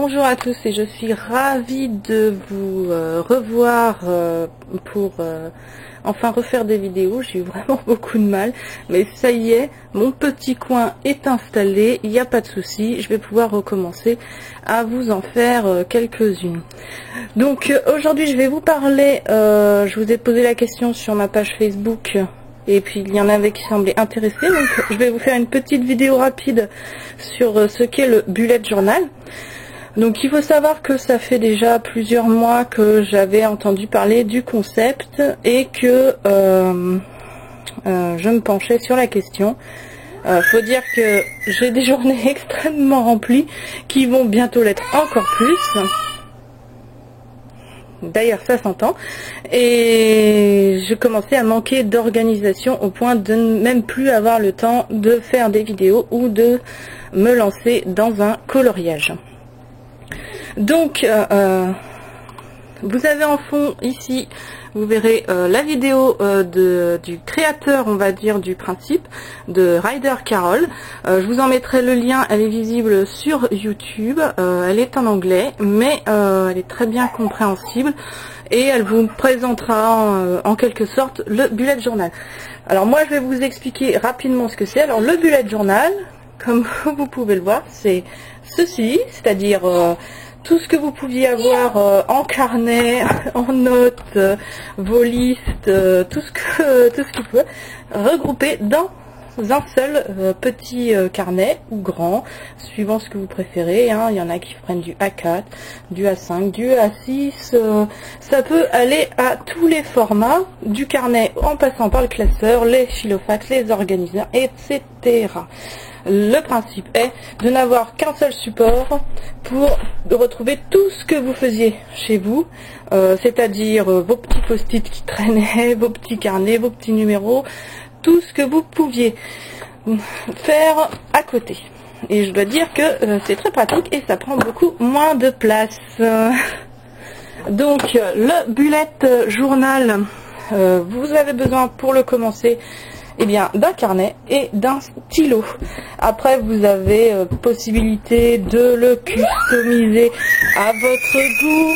Bonjour à tous et je suis ravie de vous revoir pour enfin refaire des vidéos. J'ai eu vraiment beaucoup de mal, mais ça y est, mon petit coin est installé, il n'y a pas de souci, je vais pouvoir recommencer à vous en faire quelques-unes. Donc aujourd'hui je vais vous parler, je vous ai posé la question sur ma page Facebook. Et puis il y en avait qui semblaient intéressés, donc je vais vous faire une petite vidéo rapide sur ce qu'est le bullet journal. Donc il faut savoir que ça fait déjà plusieurs mois que j'avais entendu parler du concept et que je me penchais sur la question. Faut dire que j'ai des journées extrêmement remplies qui vont bientôt l'être encore plus. D'ailleurs ça s'entend, et je commençais à manquer d'organisation au point de ne même plus avoir le temps de faire des vidéos ou de me lancer dans un coloriage. Donc vous avez en fond ici, vous verrez la vidéo du créateur, on va dire, du principe, de Ryder Carroll. Je vous en mettrai le lien, elle est visible sur YouTube, elle est en anglais, mais elle est très bien compréhensible et elle vous présentera en quelque sorte le bullet journal. Alors moi je vais vous expliquer rapidement ce que c'est. Alors le bullet journal, comme vous pouvez le voir, c'est ceci, c'est-à-dire tout ce que vous pouviez avoir en carnet, en notes, vos listes, tout ce qui peut regrouper dans un seul petit carnet ou grand, suivant ce que vous préférez. Il y en a qui prennent du A4, du A5, du A6. Ça peut aller à tous les formats, du carnet en passant par le classeur, les filofax, les organiseurs, etc. Le principe est de n'avoir qu'un seul support pour retrouver tout ce que vous faisiez chez vous, c'est-à-dire vos petits post-it qui traînaient, vos petits carnets, vos petits numéros, tout ce que vous pouviez faire à côté. Et je dois dire que c'est très pratique et ça prend beaucoup moins de place. Donc le bullet journal, vous avez besoin pour le commencer d'un carnet et d'un stylo. Après vous avez possibilité de le customiser à votre goût.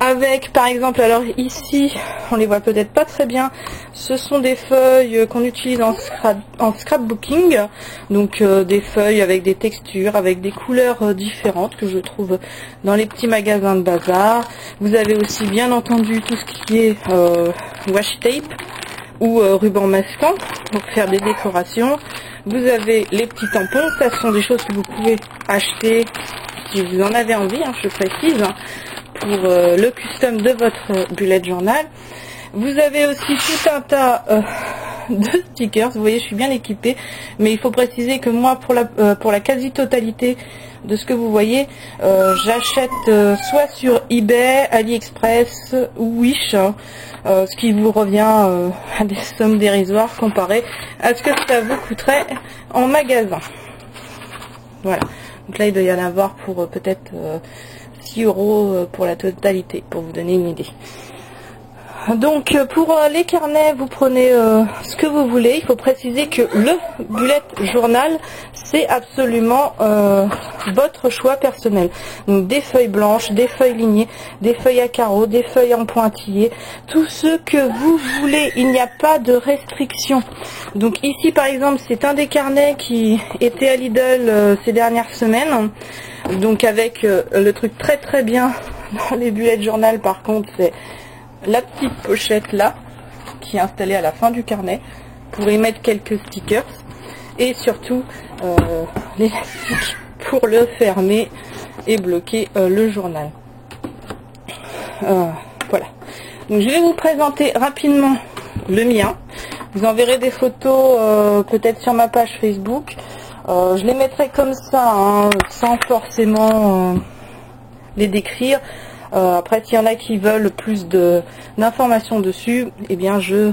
Avec par exemple, alors ici on les voit peut-être pas très bien, ce sont des feuilles qu'on utilise en scrapbooking, donc des feuilles avec des textures, avec des couleurs différentes que je trouve dans les petits magasins de bazar. Vous avez aussi bien entendu tout ce qui est washi tape ou ruban masquant pour faire des décorations. Vous avez les petits tampons, ça sont des choses que vous pouvez acheter si vous en avez envie, je précise, pour le custom de votre bullet journal. Vous avez aussi tout un tas de stickers. Vous voyez, je suis bien équipée, mais il faut préciser que moi, pour la quasi-totalité de ce que vous voyez, j'achète soit sur eBay, AliExpress ou Wish, ce qui vous revient à des sommes dérisoires comparé à ce que ça vous coûterait en magasin. Voilà. Donc là, il doit y en avoir pour peut-être 6 € pour la totalité, pour vous donner une idée. Donc pour les carnets, vous prenez ce que vous voulez. Il faut préciser que le bullet journal, c'est absolument votre choix personnel. Donc des feuilles blanches, des feuilles lignées, des feuilles à carreaux, des feuilles en pointillés, tout ce que vous voulez. Il n'y a pas de restriction. Donc ici par exemple, c'est un des carnets qui était à Lidl ces dernières semaines. Donc avec le truc très très bien dans les bullet journal, par contre, c'est la petite pochette là qui est installée à la fin du carnet pour y mettre quelques stickers et surtout l'élastique pour le fermer et bloquer le journal. Voilà. Donc je vais vous présenter rapidement le mien. Vous en verrez des photos peut-être sur ma page Facebook. Je les mettrai comme ça, sans forcément les décrire. Après, s'il y en a qui veulent plus d'informations dessus, eh bien je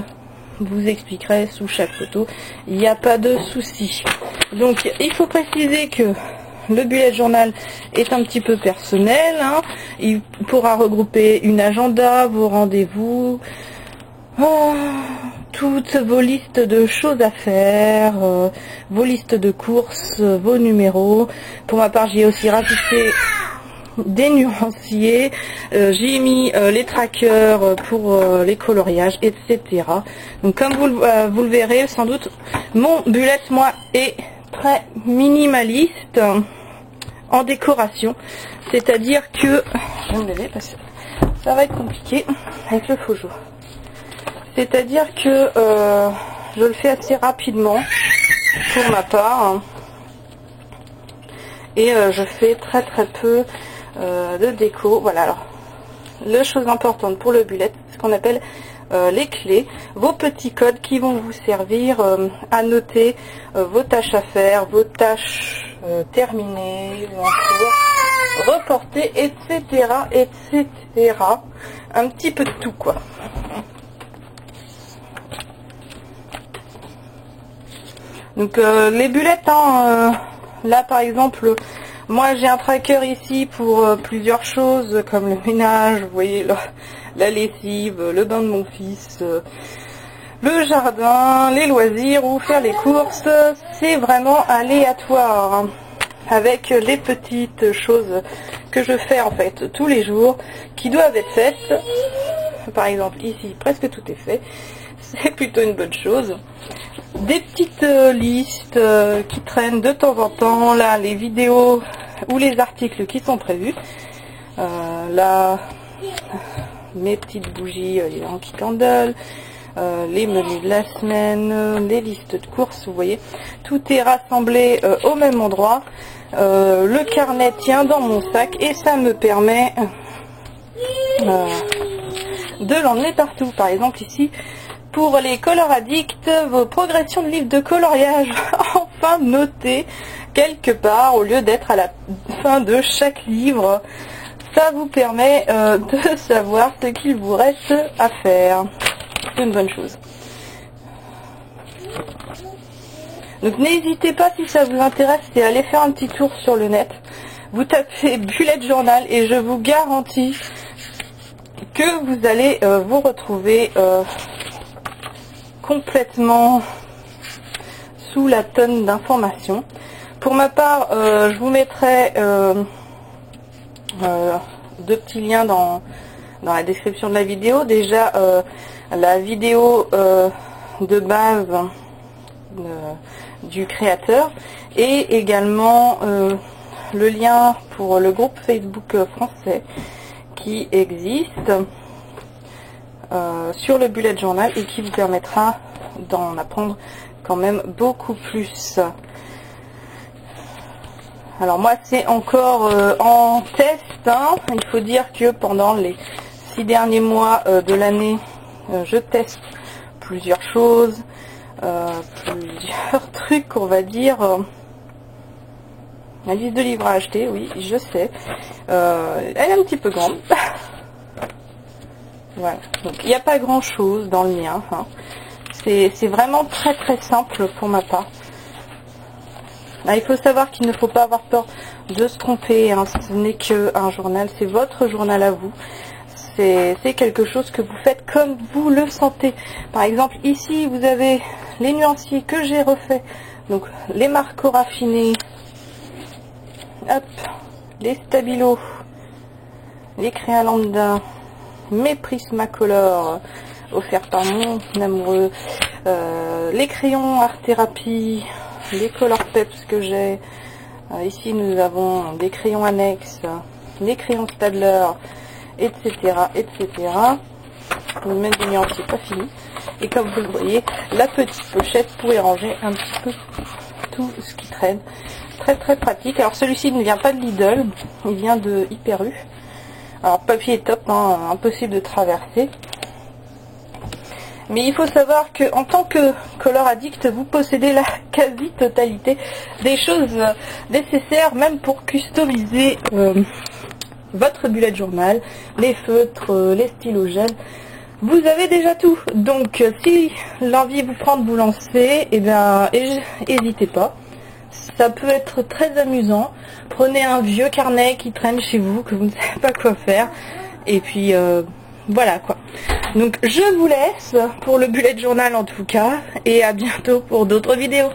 vous expliquerai sous chaque photo. Il n'y a pas de souci. Donc il faut préciser que le bullet journal est un petit peu personnel. Il pourra regrouper une agenda, vos rendez-vous, toutes vos listes de choses à faire, vos listes de courses, vos numéros. Pour ma part, j'ai aussi rajouté des nuanciers, j'ai mis les trackers pour les coloriages, etc. Donc comme vous le verrez sans doute, mon bullet, moi, est très minimaliste en décoration. C'est-à-dire que, je vais me lever parce que ça va être compliqué avec le faux jour. C'est-à-dire que je le fais assez rapidement pour ma part. Et je fais très peu de déco. Voilà, alors, la chose importante pour le bullet, c'est ce qu'on appelle les clés, vos petits codes qui vont vous servir à noter vos tâches à faire, vos tâches terminées, ou encore reporter, etc., etc. Un petit peu de tout, quoi. Donc les bullets, hein, là par exemple, moi j'ai un tracker ici pour plusieurs choses comme le ménage, vous voyez, la lessive, le bain de mon fils, le jardin, les loisirs ou faire les courses. C'est vraiment aléatoire, hein, avec les petites choses que je fais en fait tous les jours qui doivent être faites. Par exemple ici presque tout est fait, c'est plutôt une bonne chose. Des petites listes qui traînent de temps en temps, là les vidéos ou les articles qui sont prévus, là mes petites bougies, les Yankee Candle, les menus de la semaine, les listes de courses, vous voyez, tout est rassemblé au même endroit. Le carnet tient dans mon sac et ça me permet de l'emmener partout. Par exemple ici, pour les color addicts, vos progressions de livres de coloriage enfin notées quelque part au lieu d'être à la fin de chaque livre. Ça vous permet de savoir ce qu'il vous reste à faire. C'est une bonne chose. Donc n'hésitez pas, si ça vous intéresse, c'est aller faire un petit tour sur le net. Vous tapez bullet journal et je vous garantis que vous allez vous retrouver complètement sous la tonne d'informations. Pour ma part, je vous mettrai deux petits liens dans la description de la vidéo. Déjà la vidéo de base du créateur et également le lien pour le groupe Facebook français qui existe sur le bullet journal et qui vous permettra d'en apprendre quand même beaucoup plus. Alors moi c'est encore en test, hein. Il faut dire que pendant les 6 derniers mois de l'année, je teste plusieurs choses, plusieurs trucs, on va dire. La liste de livres à acheter, oui, je sais. Elle est un petit peu grande. Voilà, donc il n'y a pas grand chose dans le mien, hein. C'est vraiment très simple pour ma part. Là, il faut savoir qu'il ne faut pas avoir peur de se tromper, hein. Ce n'est qu'un journal, c'est votre journal à vous. C'est quelque chose que vous faites comme vous le sentez. Par exemple, ici, vous avez les nuanciers que j'ai refait. Donc, les marqueurs raffinés, hop, les stabilos, les crayons lambda, mes Prismacolor offerts par mon amoureux, les crayons Art Therapy, les Color Peps que j'ai. Ici, nous avons des crayons annexes, les crayons Stadler, etc. Même des nuanciers pas fini. Et comme vous le voyez, la petite pochette pour y ranger un petit peu tout ce qui traîne. Très pratique. Alors celui-ci ne vient pas de Lidl, il vient de Hyper U. Alors papier est top, hein, impossible de traverser. Mais il faut savoir que en tant que color addict, vous possédez la quasi-totalité des choses nécessaires, même pour customiser votre bullet journal, les feutres, les stylos gel. Vous avez déjà tout. Donc si l'envie vous prend de vous lancer, eh bien n'hésitez pas. Ça peut être très amusant. Prenez un vieux carnet qui traîne chez vous, que vous ne savez pas quoi faire. Et puis voilà quoi. Donc je vous laisse pour le bullet journal en tout cas, et à bientôt pour d'autres vidéos.